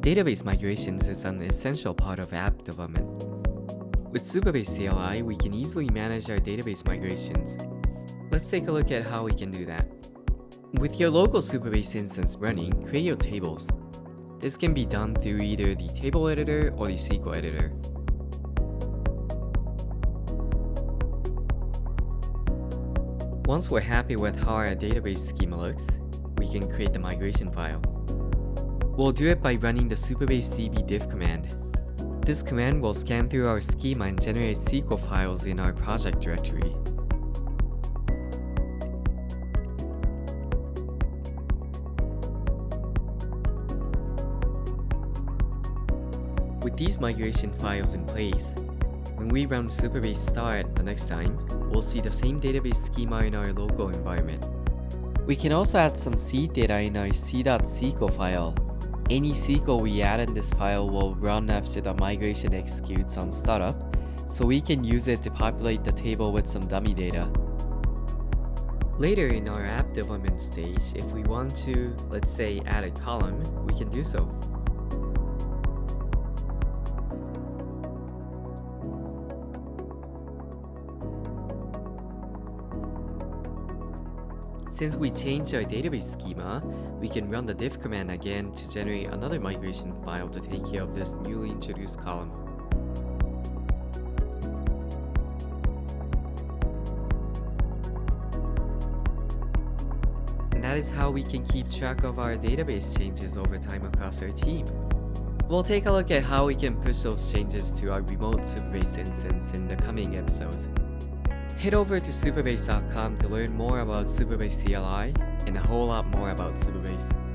Database migrations is an essential part of app development. With Supabase CLI, we can easily manage our database migrations. Let's take a look at how we can do that. With your local Supabase instance running, create your tables. This can be done through either the table editor or the SQL editor. Once we're happy with how our database schema looks, we can create the migration file. We'll do it by running the Supabase DB diff command. This command will scan through our schema and generate SQL files in our project directory. With these migration files in place, when we run Supabase start the next time, we'll see the same database schema in our local environment. We can also add some seed data in our c.sql file. Any SQL we add in this file will run after the migration executes on startup, so we can use it to populate the table with some dummy data. Later in our app development stage, if we want to, let's say, add a column, we can do so. Since we changed our database schema, we can run the diff command again to generate another migration file to take care of this newly introduced column. And that is how we can keep track of our database changes over time across our team. We'll take a look at how we can push those changes to our remote Supabase instance in the coming episodes. Head over to supabase.com to learn more about Supabase CLI and a whole lot more about Supabase.